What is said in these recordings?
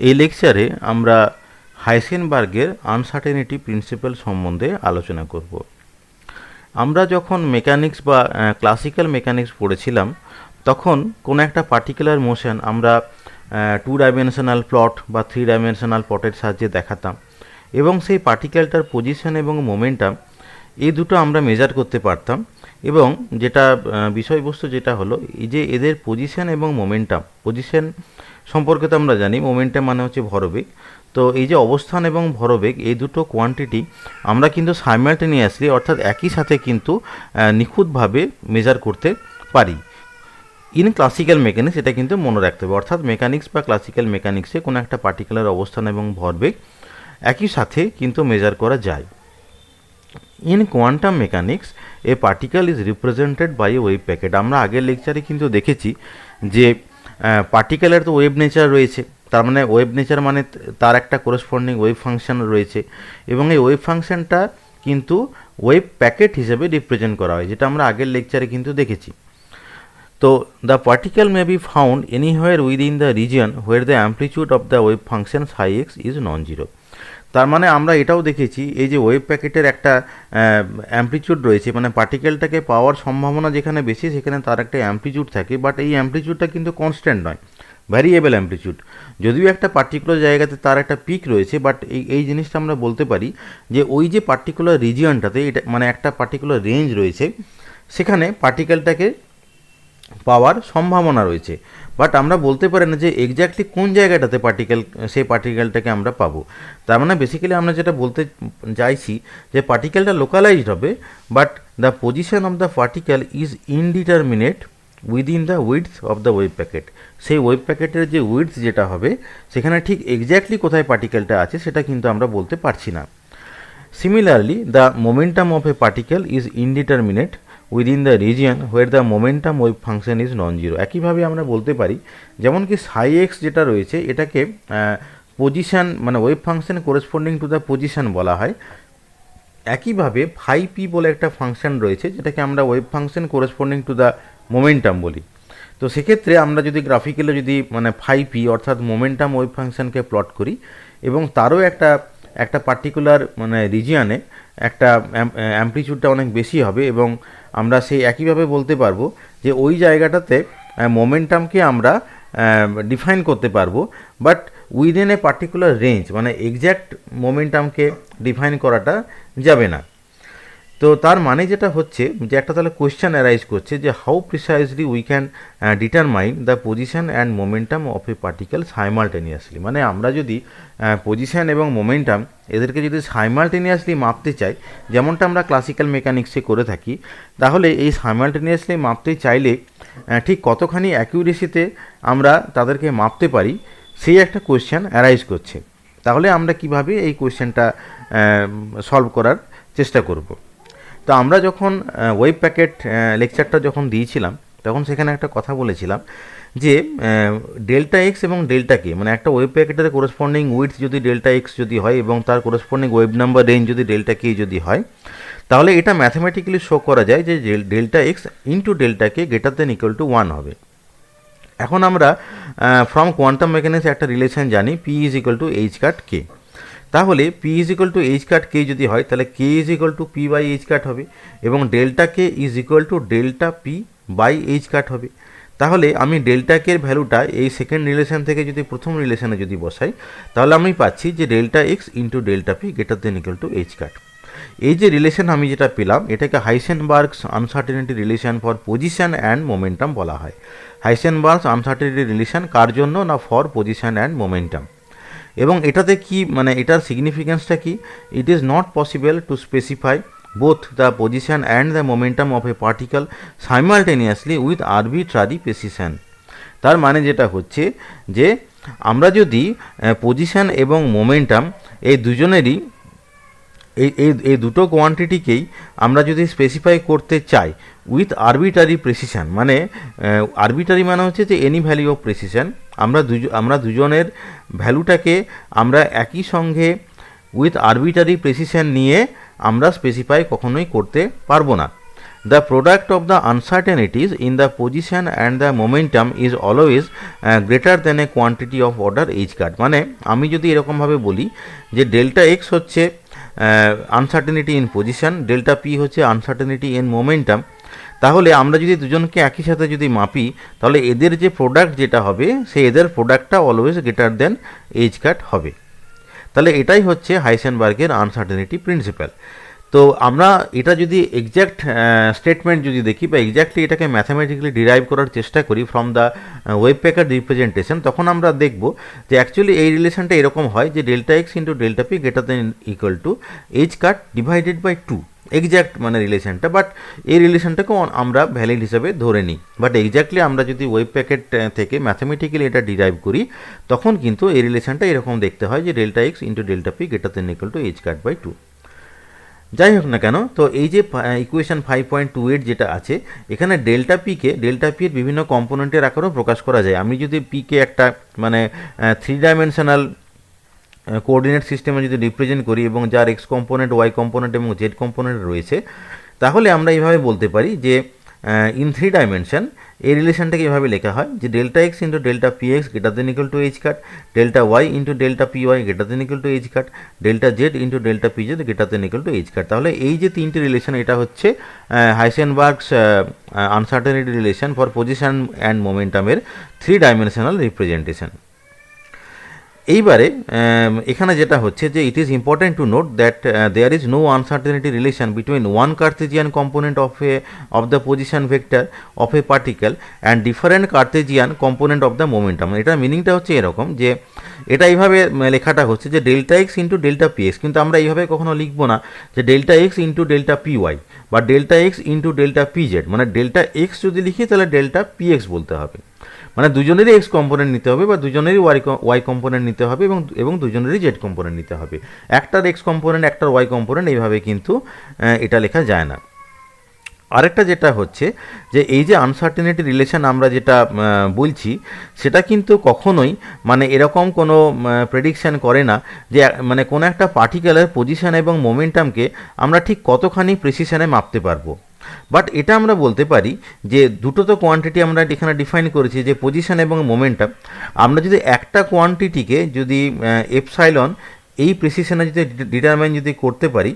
এই লেকচারে আমরা হাইসেনবার্গের আনসার্টেনিটি প্রিন্সিপাল সম্বন্ধে আলোচনা করব। আমরা যখন মেকানিক্স বা ক্লাসিক্যাল মেকানিক্স পড়েছিলাম তখন কোনো একটা পার্টিকুলার মোশন আমরা 2 ডাইমেনশনাল প্লট বা 3 ডাইমেনশনাল প্লটের সাহায্যে দেখাতাম এবং সেই পার্টিকেলটার পজিশন এবং মোমেন্টাম এই দুটো আমরা মেজার করতে পারতাম। এবং যেটা বিষয়বস্তু যেটা হলো এই যে এদের পজিশন এবং মোমেন্টাম, পজিশন সম্পর্কে তো আমরা জানি, মোমেন্টাম মানে হচ্ছে ভরবেগ। তো এই যে অবস্থান এবং ভরবেগ এই দুটো কোয়ান্টিটি আমরা কিন্তু সাইমালটেনিয়াসলি অর্থাৎ একই সাথে কিন্তু নিখুঁতভাবে মেজার করতে পারি। ইন ক্লাসিক্যাল মেকানিক্স এটা কিন্তু মনে রাখতে হবে, অর্থাৎ মেকানিক্স বা ক্লাসিক্যাল মেকানিক্সে কোনো একটা পার্টিকুলার অবস্থান এবং ভরবেগ একই সাথে কিন্তু মেজার করা যায়। In quantum mechanics a particle is represented by a wave packet. আমরা আগের লেকচারে কিন্তু দেখেছি যে পার্টিকেলের তো ওয়েভ নেচার রয়েছে, তার মানে ওয়েভ নেচার মানে তার একটা করেসপন্ডিং ওয়েভ ফাংশন রয়েছে এবং এই ওয়েভ ফাংশনটা কিন্তু ওয়েভ প্যাকেট হিসেবে রিপ্রেজেন্ট করা হয়, যেটা আমরা আগের লেকচারে কিন্তু দেখেছি। তো the particle may be found anywhere within the region where the amplitude of the wave function Sai x is non zero. তার মানে আমরা এটাও দেখেছি এই যে ওয়েভ প্যাকেটের একটা অ্যাম্পলিটিউড রয়েছে, মানে পার্টিকেলটাকে পাওয়ার সম্ভাবনা যেখানে বেশি সেখানে তার একটা অ্যাম্পলিটিউড থাকে, বাট এই অ্যাম্পলিটিউডটা কিন্তু কনস্ট্যান্ট নয়, ভ্যারিয়েবল অ্যাম্পলিটিউড। যদিও একটা পার্টিকুলার জায়গাতে তার একটা পিক রয়েছে, বাট এই জিনিসটা আমরা বলতে পারি যে ওই যে পার্টিকুলার রিজিয়নটাতে এটা মানে একটা পার্টিকুলার রেঞ্জ রয়েছে, সেখানে পার্টিকেলটাকে পাওয়ার সম্ভাবনা রয়েছে, বাট আমরা বলতে পারি না যে এক্স্যাক্টলি কোন জায়গাটাতে সেই পার্টিকেলটাকে আমরা পাবো। তার মানে বেসিক্যালি আমরা যেটা বলতে চাইছি যে পার্টিকেলটা লোকালাইজড হবে, but the position of the particle is indeterminate within the width of the wave packet. সেই ওয়েভ প্যাকেটের যে উইডথ যেটা হবে সেখানে ঠিক এক্স্যাক্টলি কোথায় পার্টিকেলটা আছে সেটা কিন্তু আমরা বলতে পারছি না। Similarly the momentum of a particle is indeterminate within the region where the momentum wave function is non zero. একইভাবে আমরা বলতে পারি যেমন কি সাই এক্স যেটা রয়েছে এটাকে পজিশান মানে wave function corresponding to the position বলা হয়। একইভাবে ফাই পি বলে একটা ফাংশন রয়েছে যেটাকে আমরা wave function corresponding to the momentum বলি। তো সেক্ষেত্রে আমরা যদি গ্রাফিক্যালি যদি মানে ফাই পি অর্থাৎ মোমেন্টাম ওয়েভ ফাংশনকে প্লট করি এবং তারও একটা পার্টিকুলার মানে রিজিয়নে একটা অ্যাম্পলিটিউডটা অনেক বেশি হবে এবং আমরা সেই একইভাবে বলতে পারবো যে ওই জায়গাটাতে মোমেন্টামকে আমরা ডিফাইন করতে পারবো, but within a particular range, মানে এক্স্যাক্ট মোমেন্টামকে ডিফাইন করাটা যাবে না। তো তার মানে যেটা হচ্ছে যে একটা তাহলে কোয়েশ্চেন অ্যারাইজ করছে যে how precisely we can determine the position and momentum of a particle simultaneously. মানে আমরা যদি পজিশন এবং মোমেন্টাম এদেরকে যদি সাইমালটেনিয়াসলি মাপতে চাই, যেমনটা আমরা ক্লাসিক্যাল মেকানিক্সে করে থাকি, তাহলে এই সাইমালটেনিয়াসলি মাপতে চাইলে ঠিক কতখানি অ্যাকিউরেসিতে আমরা তাদেরকে মাপতে পারি সেই একটা কোয়েশ্চেন অ্যারাইজ করছে। তাহলে আমরা কিভাবে এই কোয়েশ্চেনটা সলভ করার চেষ্টা করব। তো আমরা যখন ওয়েভ প্যাকেট লেকচারটা যখন দিয়েছিলাম তখন সেখানে একটা কথা বলেছিলাম যে ডেল্টা এক্স এবং ডেল্টা কে, মানে একটা ওয়েভ প্যাকেটের কোরেসপন্ডিং উইডথ যদি ডেল্টা এক্স যদি হয় এবং তার কোরেসপন্ডিং ওয়েভ নাম্বার রেঞ্জ যদি ডেল্টা কে যদি হয়, তাহলে এটা ম্যাথামেটিক্যালি শো করা যায় যে delta x into delta K greater than equal to 1 হবে। এখন আমরা ফ্রম কোয়ান্টাম মেকানিক্স একটা রিলেশন জানি, P is equal to H cut K. তাহলে P is equal to H cut K যদি হয় তাহলে K is equal to P by H cut হবে এবং delta K is equal to delta P by H cut হবে। তাহলে আমি delta কের ভ্যালুটা এই সেকেন্ড রিলেশন থেকে যদি প্রথম রিলেশনে যদি বসাই তাহলে আমি পাচ্ছি যে delta x into delta p greater than equal to H cut. এই যে রিলেশন আমি যেটা পেলাম এটাকে Heisenberg's uncertainty relation for position and momentum বলা হয়। হাইসেনবার্গস আনসার্টেনিটি রিলেশন কার জন্য না, ফর পজিশন অ্যান্ড মোমেন্টাম। এবং এটাতে কি মানে এটার সিগনিফিক্যান্সটা কি, it is not possible to specify both the position and the momentum of a particle simultaneously with arbitrary precision. তার মানে যেটা হচ্ছে যে আমরা যদি পজিশন এবং মোমেন্টাম এই দুজনেরই এই দুটো কোয়ান্টিটিকেই আমরা যদি স্পেসিফাই করতে চাই উইথ আরবিটারি প্রেসিশন, মানে আরবিটারি মানে হচ্ছে যে এনি ভ্যালু অফ প্রেসিশন, আমরা দুজনের ভ্যালুটাকে আমরা একই সঙ্গে উইথ আরবিটারি প্রেসিশন নিয়ে আমরা স্পেসিফাই কখনোই করতে পারবো না। the product of the uncertainties in the position and the momentum is always greater than a quantity of order h card। মানে আমি যদি এরকমভাবে বলি যে ডেল্টা এক্স হচ্ছে uncertainty in position, delta p হচ্ছে আনসার্টেনিটি ইন মোমেন্টাম, তাহলে আমরা যদি দুজনকে একই সাথে যদি মাপি তাহলে এদের যে প্রোডাক্ট যেটা হবে সেই এদের প্রোডাক্টটা always greater than H cut হবে। তাহলে এটাই হচ্ছে হাইসেনবার্গের আনসার্টেনিটি প্রিন্সিপাল। তো আমরা এটা যদি এক্স্যাক্ট স্টেটমেন্ট যদি দেখি বা এক্স্যাক্টলি এটাকে ম্যাথামেটিক্যালি ডিরাইভ করার চেষ্টা করি from the web packer representation, তখন আমরা দেখব যে অ্যাকচুয়ালি এই রিলেশনটা এরকম হয় যে delta x into delta p greater than equal to H cut divided by 2, exact মানে রিলেশনটা, বাট এই রিলেশনটাকেও আমরা ভ্যালিড হিসাবে ধরে নিই। বাট এক্স্যাক্টলি আমরা যদি ওয়েব প্যাকেট থেকে ম্যাথামেটিক্যালি এটা ডিরাইভ করি তখন কিন্তু এই রিলেশনটা এরকম দেখতে হয় যে delta x into delta p greater than equal to H cut by 2। যাই হোক না কেন, তো এই যে ইকুয়েশন 5.28 যেটা আছে এখানে ডেল্টা পিকে ডেল্টা পি এর বিভিন্ন কম্পোনেন্টের আকারেও প্রকাশ করা যায়। আমি যদি পিকে একটা মানে 3 ডাইমেনশনাল কোঅর্ডিনেট সিস্টেমে যদি রিপ্রেজেন্ট করি এবং যার এক্স কম্পোনেন্ট, ওয়াই কম্পোনেন্ট এবং জেড কম্পোনেন্ট রয়েছে, তাহলে আমরা এইভাবে বলতে পারি যে ইন 3 ডাইমেনশন এই রিলেশনটাকে এভাবে লেখা হয় যে delta x into delta p x greater than equal to H cut, delta y into delta p y greater than equal to H cut, delta z into delta p z greater than equal to H cut. তাহলে এই যে তিনটে relation এটা হচ্ছে Heisenberg's uncertainty relation for position and মোমেন্টামের 3 dimensional representation. এইবারে এখানে যেটা হচ্ছে যে it is important to note that there is no uncertainty relation between one Cartesian component of the position vector of a particle and different Cartesian component of the momentum. এটার মিনিংটা হচ্ছে এরকম যে এটা এইভাবে লেখাটা হচ্ছে যে delta x into delta p x, কিন্তু আমরা এইভাবে কখনো লিখবো না যে delta x into delta p y বা delta x into delta p z. মানে ডেল্টা এক্স যদি লিখি তাহলে ডেল্টা পি এক্স বলতে হবে, মানে দুজনেরই এক্স কম্পোনেন্ট নিতে হবে বা দুজনেরই ওয়াই কম্পোনেন্ট নিতে হবে এবং দুজনেরই জেড কম্পোনেন্ট নিতে হবে। একটার এক্স কম্পোনেন্ট একটার ওয়াই কম্পোনেন্ট এইভাবে কিন্তু এটা লেখা যায় না। আরেকটা যেটা হচ্ছে যে এই যে আনসার্টেনিটি রিলেশন আমরা যেটা বলছি সেটা কিন্তু কখনোই মানে এরকম কোনো প্রেডিকশান করে না যে মানে কোনো একটা পার্টিকুলার পজিশন এবং মোমেন্টামকে আমরা ঠিক কতখানি প্রেসিশনে মাপতে পারবো। বাট এটা আমরা বলতে পারি যে দুটো তো কোয়ান্টিটি আমরা এখানে ডিফাইন করেছি যে পজিশন এবং মোমেন্টাম। আমরা যদি একটা কোয়ান্টিটিকে যদি এপসাইলন এই প্রেসিশনে যদি ডিটারমাইন যদি করতে পারি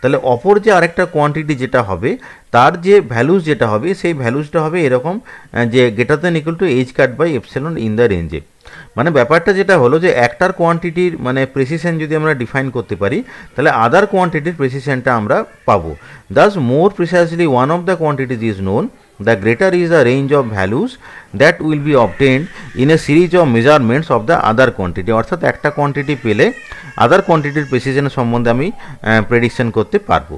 তাহলে অপর যে আরেকটা কোয়ান্টিটি যেটা হবে তার যে ভ্যালুস যেটা হবে সেই ভ্যালুসটা হবে এরকম যে greater than equal to H cut by epsilon in the রেঞ্জে। মানে ব্যাপারটা যেটা হলো যে একটার কোয়ান্টিটির মানে প্রেসিশন যদি আমরা ডিফাইন করতে পারি তাহলে আদার কোয়ান্টিটির প্রেসিশনটা আমরা পাবো। Thus more precisely one of the quantities is known, the greater is the range of values that will be obtained in a series of measurements of the other quantity। অর্থাৎ একটা কোয়ান্টিটি পেলে আদার কোয়ান্টিটির প্রেসিশনের সম্বন্ধে আমি প্রেডিকশন করতে পারবো।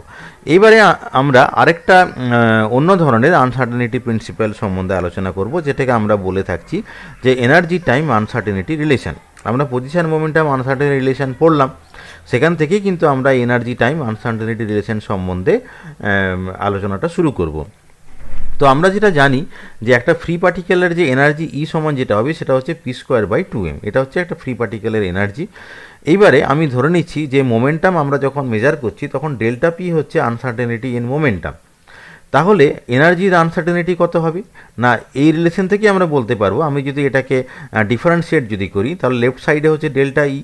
এইবারে আমরা আরেকটা অন্য ধরনের আনসার্টেনিটি প্রিন্সিপাল সম্বন্ধে আলোচনা করব, যেটাকে আমরা বলে থাকছি যে এনার্জি টাইম আনসার্টেনিটি রিলেশন। আমরা পজিশন মোমেন্টাম আনসার্টেনিটি রিলেশন পড়লাম, সেখান থেকেই কিন্তু আমরা এনার্জি টাইম আনসার্টেনিটি রিলেশন সম্বন্ধে আলোচনাটা শুরু করব। তো আমরা যেটা জানি যে একটা ফ্রি পার্টিকেলের যে এনার্জি ই সমান যেটা হবে সেটা হচ্ছে পি স্কোয়ার বাই 2m, এটা হচ্ছে একটা ফ্রি পার্টিকেলের এনার্জি। এইবারে আমি ধরে নিচ্ছি যে মোমেন্টাম আমরা যখন মেজার করছি তখন ডেল্টা পি হচ্ছে আনসার্টেনিটি ইন মোমেন্টাম। তাহলে এনার্জির আনসার্টেনিটি কত হবে না এই রিলেশন থেকে আমরা বলতে পারবো। আমি যদি এটাকে ডিফারেন্সিয়েট যদি করি তাহলে লেফট সাইডে হচ্ছে ডেল্টা ই,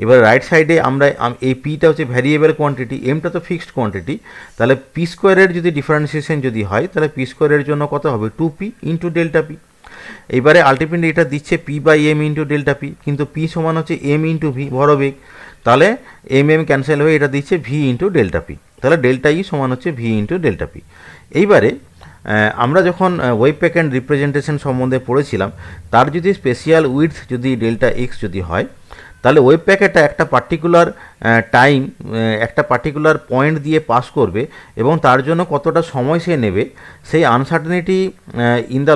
এবার রাইট সাইডে আমরা এই পিটা হচ্ছে ভ্যারিয়েবল কোয়ান্টিটি, এমটা তো ফিক্সড কোয়ান্টিটি, তাহলে পি স্কোয়ারের যদি ডিফারেন্সিয়েশন যদি হয় তাহলে পি স্কোয়ারের জন্য কত হবে 2p ইন্টু ডেল্টা পি। এবারে আলটিমেটলি এটা দিচ্ছে p by m into delta p, কিন্তু পি সমান হচ্ছে এম ইন্টু ভি ভরবেগ, তাহলে এম ক্যান্সেল হয়ে এটা দিচ্ছে ভি ইন্টু ডেল্টা পি, তাহলে ডেল্টা ই সমান হচ্ছে ভি ইন্টু ডেল্টা পি। এইবারে আমরা যখন ওয়েব প্যাকেট রিপ্রেজেন্টেশন সম্বন্ধে পড়েছিলাম তার যদি স্পেশিয়াল উইডথ যদি ডেল্টা এক্স যদি হয় তাহলে ওয়েব প্যাকেটটা একটা পার্টিকুলার টাইম একটা পার্টিকুলার পয়েন্ট দিয়ে পাস করবে এবং তার জন্য কতটা সময় সে নেবে সেই uncertainty in the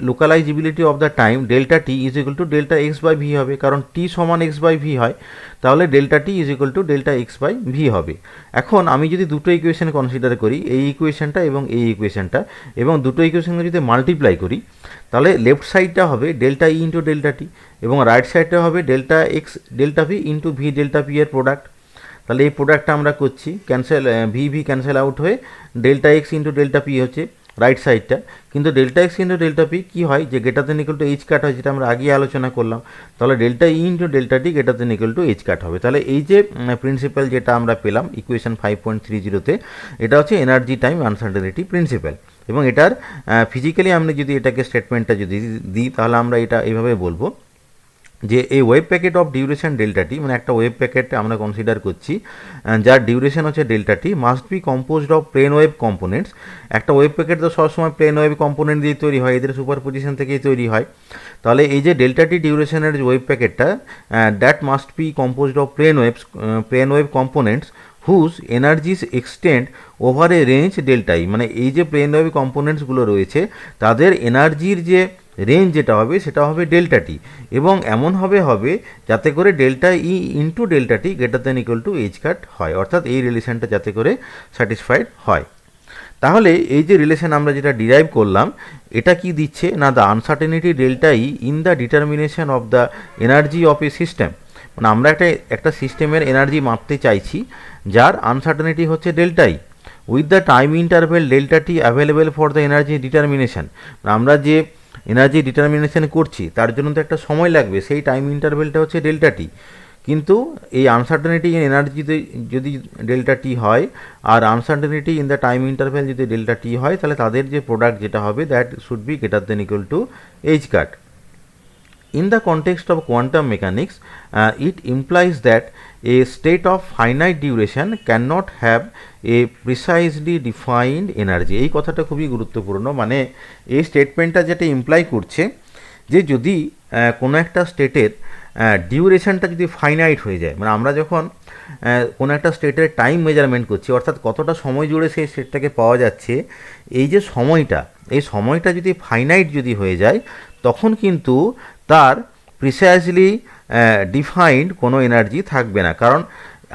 localizability of the time delta t is equal to delta x by v হবে, কারণ টি সমান এক্স বাই ভি হয়, তাহলে delta t is equal to delta x by v হবে। এখন আমি যদি দুটো ইকুয়েশন কনসিডার করি, এই ইকুয়েশনটা এবং এই ইকুয়েশনটা, এবং দুটো ইকুয়েশনকে যদি মাল্টিপ্লাই করি তাহলে লেফট সাইডটা হবে delta E into delta t এবং রাইট সাইডটা হবে delta x delta v into v delta p এর প্রোডাক্ট। তাহলে এই প্রোডাক্টটা আমরা করছি, cancel v v cancel out হয়ে delta x into delta p হচ্ছে রাইট সাইডটা। কিন্তু delta x into delta p কী হয়, যে greater than equal to H cut হয়, যেটা আমরা আগে আলোচনা করলাম। তাহলে delta E into delta t greater than equal to H cut হবে। তাহলে এই যে প্রিন্সিপাল যেটা আমরা পেলাম ইকুয়েশন 5.30-তে, এটা হচ্ছে এনার্জি টাইম আনসার্টেনিটি প্রিন্সিপাল। এবং এটার ফিজিক্যালি আমরা যদি এটাকে স্টেটমেন্টটা যদি দিই, তাহলে আমরা এটা এইভাবে বলবো যে এই wave packet of duration delta t, মানে একটা ওয়েভ প্যাকেট আমরা কনসিডার করছি যার ডিউরেশন হচ্ছে delta t, must be composed of plane wave components. একটা ওয়েভ প্যাকেট তো সবসময় প্লেন ওয়েভ কম্পোনেন্ট দিয়ে তৈরি হয়, এদের সুপার পজিশন থেকেই তৈরি হয়। তাহলে এই যে ডেল্টা টি ডিউরেশনের যে ওয়েভ প্যাকেটটা, that must be composed of plane wave components whose energies extend over a range delta e. মানে এই যে প্লেন ওয়েভ কম্পোনেন্টসগুলো রয়েছে তাদের এনার্জির যে রেঞ্জ যেটা হবে সেটা হবে ডেল্টা টি, এবং এমনভাবে হবে যাতে করে delta E into delta t greater than equal to H cut হয়, অর্থাৎ এই রিলেশনটা যাতে করে স্যাটিসফাইড হয়। তাহলে এই যে রিলেশন আমরা যেটা ডিরাইভ করলাম, এটা কি দিচ্ছে না, the uncertainty delta E in the determination of the energy of a system. মানে আমরা একটা সিস্টেমের এনার্জি মাপতে চাইছি যার আনসার্টেনিটি হচ্ছে delta E, with the time interval delta T available for the energy determination. আমরা যে এনার্জি ডিটারমিনেশন করছি তার জন্য তো একটা সময় লাগবে, সেই টাইম ইন্টারভেলটা হচ্ছে ডেল্টা টি। কিন্তু এই আনসার্টেনিটি ইন এনার্জিতে যদি ডেল্টা টি হয় আর uncertainty in the time interval যদি ডেল্টা টি হয়, তাহলে তাদের যে প্রোডাক্ট যেটা হবে that should be greater than equal to H cut. In the context of quantum mechanics, it implies that a state of finite duration cannot have a precisely defined energy. এই কথাটা খুবই গুরুত্বপূর্ণ। মানে এই স্টেটমেন্টটা যেটা ইমপ্লাই করছে যে যদি কোনো একটা স্টেটের ডিউরেশনটা যদি ফাইনাইট হয়ে যায়, মানে আমরা যখন কোনো একটা স্টেটের টাইম মেজারমেন্ট করছি, অর্থাৎ কতটা সময় জুড়ে সেই স্টেটটাকে পাওয়া যাচ্ছে, এই যে সময়টা, এই সময়টা যদি ফাইনাইট যদি হয়ে যায়, তখন কিন্তু তার প্রিসাইজলি ডিফাইন্ড কোনো এনার্জি থাকবে না। কারণ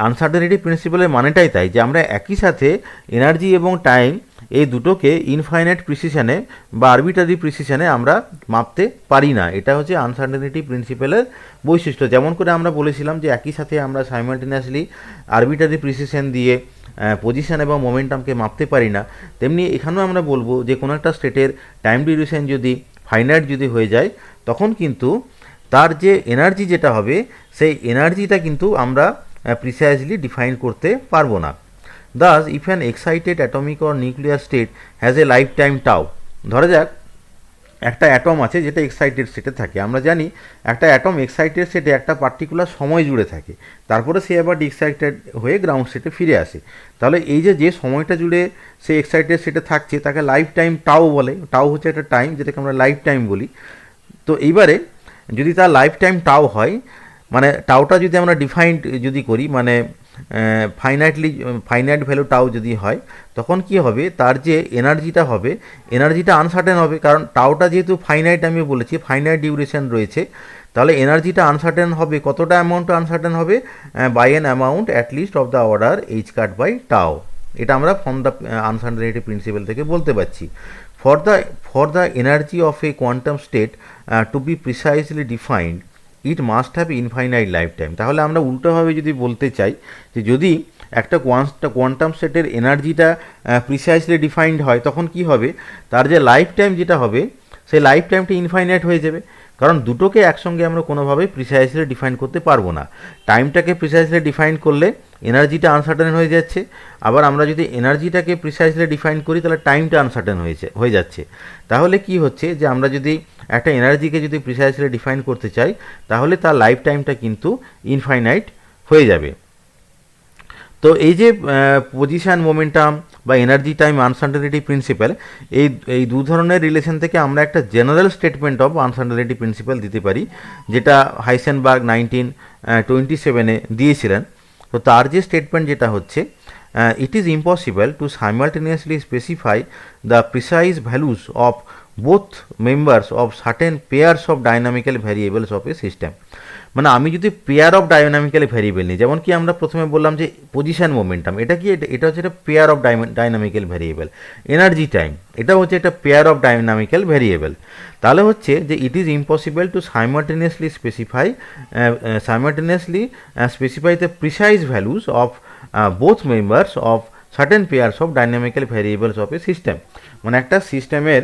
আনসার্টেনিটি প্রিন্সিপালের মানেটাই তাই, যে আমরা একই সাথে এনার্জি এবং টাইম এই দুটোকে ইনফাইনাইট প্রিসিশনে বা আরবিটারি প্রিসিশনে আমরা মাপতে পারি না। এটা হচ্ছে আনসার্টেনিটি প্রিন্সিপালের বৈশিষ্ট্য। যেমন করে আমরা বলেছিলাম যে একই সাথে আমরা সাইমালটেনিয়াসলি আরবিটারি প্রিসিশন দিয়ে পজিশন এবং মোমেন্টামকে মাপতে পারি না, তেমনি এখানেও আমরা বলবো যে কোনো একটা স্টেটের টাইম ডিউরেশন যদি ফাইনাইট যদি হয়ে যায়, তখন কিন্তু তার যে এনার্জি যেটা হবে সেই এনার্জিটা কিন্তু আমরা প্রিসাইজলি ডিফাইন করতে পারবো না। Das if an excited atomic or nuclear state has a life time tau. ধরা যাক একটা অ্যাটম আছে যেটা এক্সাইটেড স্টেটে থাকে। আমরা জানি একটা অ্যাটম এক্সাইটেড স্টেটে একটা পার্টিকুলার সময় জুড়ে থাকে, তারপরে সে আবার ডিএক্সাইটেড হয়ে গ্রাউন্ড স্টেটে ফিরে আসে। তাহলে এই যে সময়টা জুড়ে সে এক্সাইটেড স্টেটে থাকছে তাকে লাইফ টাইম টাউ বলে। টাউ হচ্ছে একটা টাইম যেটাকে আমরা লাইফ টাইম বলি। তো এইবারে যদি তার লাইফ টাইম টাউ হয়, মানে টাউটা যদি আমরা ডিফাইন্ড যদি করি, মানে ফাইনাইট ভ্যালু টাউ যদি হয়, তখন কি হবে, তার যে এনার্জিটা হবে, এনার্জিটা আনসার্টেন হবে। কারণ টাউটা যেহেতু ফাইনাইট, আমি বলেছি ফাইনাইট ডিউরেশন রয়েছে, তাহলে এনার্জিটা আনসার্টেন হবে। কতটা অ্যামাউন্ট আনসার্টেন হবে, by an amount at least of the order H cut by tau. এটা আমরা ফ্রম দ্য আনসার্টেনিটি প্রিন্সিপাল থেকে বলতে পারছি। For the energy of a quantum state to be precisely defined it must have infinite lifetime. তাহলে আমরা উল্টোভাবে যদি বলতে চাই যে যদি একটা কোয়ান্টাম স্টেটের এনার্জিটা প্রিসাইজলি ডিফাইন্ড হয়, তখন কি হবে, তার যে লাইফ টাইম যেটা হবে সেই লাইফ টাইমটা ইনফাইনাইট হয়ে যাবে। কারণ দুটোকে একসঙ্গে আমরা কোনোভাবেই প্রিসাইজলি ডিফাইন করতে পারবো না। টাইমটাকে প্রিসাইজলি ডিফাইন করলে এনার্জিটা আনসার্টেন হয়ে যাচ্ছে, আবার আমরা যদি এনার্জিটাকে প্রিসাইজলি ডিফাইন করি তাহলে টাইমটা আনসার্টেন হয়ে যাচ্ছে। তাহলে কি হচ্ছে, যে আমরা যদি একটা এনার্জিকে যদি প্রিসাইজলি ডিফাইন করতে চাই, তাহলে তার লাইফ টাইমটা কিন্তু ইনফাইনাইট হয়ে যাবে। তো এই যে পজিশন মোমেন্টাম বা এনার্জি টাইম আনসার্টেনিটি প্রিন্সিপাল, এই দু ধরনের রিলেশন থেকে আমরা একটা general statement of uncertainty principal দিতে পারি, যেটা হাইসেনবার্গ 1927 দিয়েছিলেন। তো তার যে স্টেটমেন্ট যেটা হচ্ছে, it is impossible to simultaneously specify the precise values of both members of certain pairs of dynamical variables of a system. মানে আমি যদি পেয়ার অফ ডাইনামিক্যাল ভ্যারিয়েবল নিই, যেমন কি আমরা প্রথমে বললাম যে পজিশন মোমেন্টাম, এটা কি, এটা হচ্ছে একটা pair of dynamical variable. Energy time, এটা হচ্ছে একটা পেয়ার অফ ডাইনামিক্যাল ভ্যারিয়েবল। তাহলে হচ্ছে যে it is impossible to simultaneously specify the precise values of both members of certain pairs of dynamical variables of a system. মানে একটা সিস্টেমের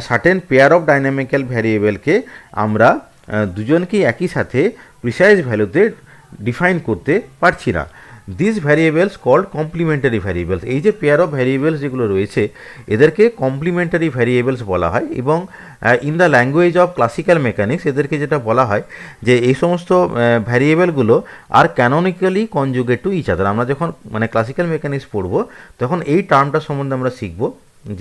certain pair of dynamical ভ্যারিয়েবলকে আমরা দুজনকেই একই সাথে প্রিসাইজ ভ্যালুতে ডিফাইন করতে পারছি না। This variables called complementary variables. এই যে পেয়ার অফ ভ্যারিয়েবলস যেগুলো রয়েছে এদেরকে কমপ্লিমেন্টারি ভ্যারিয়েবলস বলা হয়, এবং in the language of classical mechanics এদেরকে যেটা বলা হয় যে এই সমস্ত ভ্যারিয়েবলগুলো আর ক্যানোনিক্যালি কনজুগেট টু ইচ আদার। আমরা যখন মানে ক্লাসিক্যাল মেকানিক্স পড়বো তখন এই টার্মটা সম্বন্ধে আমরা শিখবো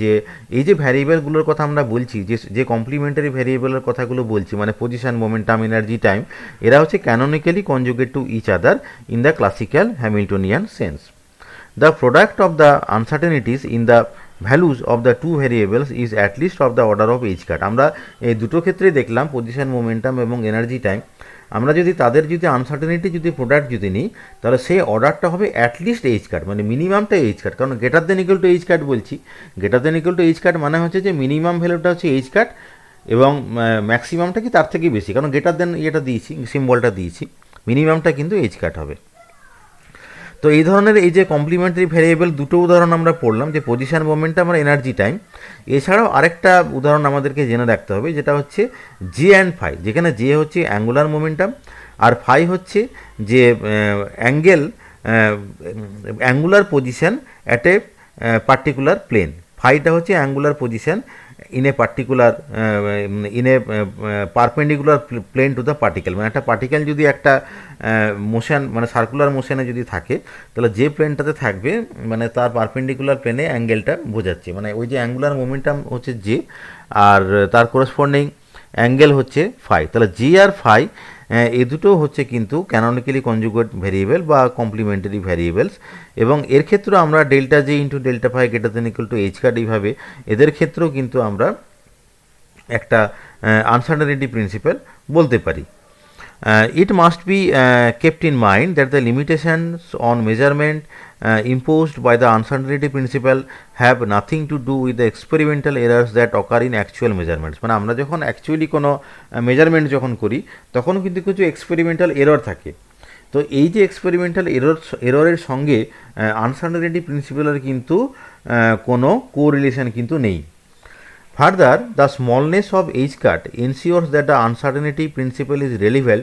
যে এই যে ভ্যারিয়েবলগুলোর কথা আমরা বলছি, যে কমপ্লিমেন্টারি ভ্যারিয়েবলের কথাগুলো বলছি, মানে পজিশন, মোমেন্টাম, এনার্জি, টাইম, এরা হচ্ছে canonically conjugate to each other in the classical Hamiltonian sense. The product of the uncertainties in the values of the two variables is at least of the order of h cut. আমরা এই দুটো ক্ষেত্রেই দেখলাম, position, momentum এবং energy time, আমরা যদি তাদের যদি আনসার্টেনিটি যদি প্রোডাক্ট যদি নিই তাহলে সেই অর্ডারটা হবে অ্যাটলিস্ট এইচ কাট, মানে মিনিমামটা এইচ কাট। কারণ greater than equal to H cut বলছি, greater than equal to H cut মানে হচ্ছে যে মিনিমাম ভ্যালুটা হচ্ছে এইচ কাট এবং ম্যাক্সিমামটা কি তার থেকে বেশি, কারণ গ্রেটার দেন ইয়েটা দিয়েছি, সিম্বলটা দিয়েছি, মিনিমামটা কিন্তু এইচ কাট হবে। তো এই ধরনের এই যে কমপ্লিমেন্টারি ভ্যারিয়েবল দুটো উদাহরণ আমরা পড়লাম, যে পজিশন, মোমেন্টাম আর এনার্জি টাইম। এছাড়াও আরেকটা উদাহরণ আমাদেরকে জেনে রাখতে হবে, যেটা হচ্ছে জে অ্যান্ড ফাই, যেখানে জে হচ্ছে অ্যাঙ্গুলার মোমেন্টাম আর ফাই হচ্ছে যে angular position at a particular plane. ফাইটা হচ্ছে angular position in a particular perpendicular plane to the particle. মানে একটা পার্টিকেল যদি একটা মোশন মানে সার্কুলার মোশনে যদি থাকে তাহলে যে প্লেনটাতে থাকবে মানে তার পারপেন্ডিকুলার প্লেনে অ্যাঙ্গেলটা বোঝাচ্ছে। মানে ওই যে অ্যাঙ্গুলার মোমেন্টাম হচ্ছে জে আর তার করসপন্ডিং অ্যাঙ্গেল হচ্ছে ফাই। তাহলে জি আর ফাই এই দুটো হচ্ছে কিন্তু ক্যানোনিক্যালি কনজুগেট ভ্যারিয়েবল বা কমপ্লিমেন্টারি ভ্যারিয়েবলস, এবং এর ক্ষেত্রেও আমরা delta J into delta phi greater than equal to H cut, এইভাবে এদের ক্ষেত্রেও কিন্তু আমরা একটা আনসার্টেনিটি প্রিন্সিপাল বলতে পারি। It must be kept in mind that the limitations on measurement imposed by the uncertainty principle have nothing to do with the experimental errors that occur in actual measurements. মানে আমরা যখন actually কোনো measurement যখন করি তখন কিন্তু কিছু experimental error থাকে। তো এই যে এক্সপেরিমেন্টাল এররের সঙ্গে আনসার্টেনিটি প্রিন্সিপালের কিন্তু কোনো কোরিলেশন কিন্তু নেই। Further, the smallness of h cut ensures that the uncertainty principle is relevant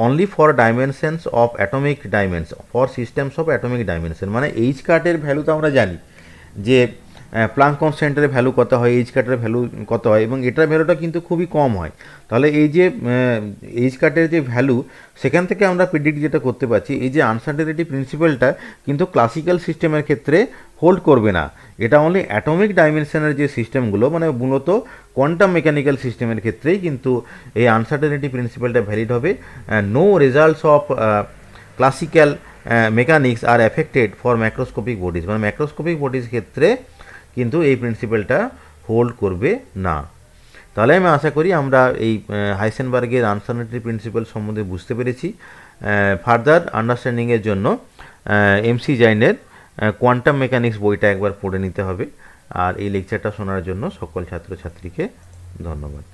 only for dimensions of atomic dimensions, for systems of atomic dimension. মানে h কাটের ভ্যালু তো আমরা জানি যে প্লাঙ্ক কনস্ট্যান্টের ভ্যালু কত হয়, এইচ কাটের ভ্যালু কত হয়, এবং এটার ভ্যালুটা কিন্তু খুবই কম হয়। তাহলে এই যে এইচ কাটের যে ভ্যালু সেখান থেকে আমরা প্রেডিক্ট যেটা করতে পারছি, এই যে আনসার্টেনিটি প্রিন্সিপালটা কিন্তু ক্লাসিক্যাল সিস্টেমের ক্ষেত্রে হোল্ড করবে না। এটা অনলি অ্যাটমিক ডাইমেনশনের যে সিস্টেমগুলো মানে মূলত কোয়ান্টাম মেকানিক্যাল সিস্টেমের ক্ষেত্রেই কিন্তু এই আনসার্টেনিটি প্রিন্সিপালটা ভ্যালিড হবে। No results of classical mechanics are affected for macroscopic bodies, মানে ম্যাক্রোস্কোপিক বডিজ ক্ষেত্রে কিন্তু এই প্রিন্সিপালটা হোল্ড করবে না। তাহলে আমি আশা করি আমরা এই হাইসেনবার্গের আনসার্টেনিটি প্রিন্সিপাল সম্বন্ধে বুঝতে পেরেছি। ফার্দার আন্ডারস্ট্যান্ডিংয়ের জন্য এমসি জাইনের কোয়ান্টাম মেকানিক্স বইটা একবার পড়ে নিতে হবে। আর এই লেকচারটা শোনার জন্য সকল ছাত্রছাত্রীকে ধন্যবাদ।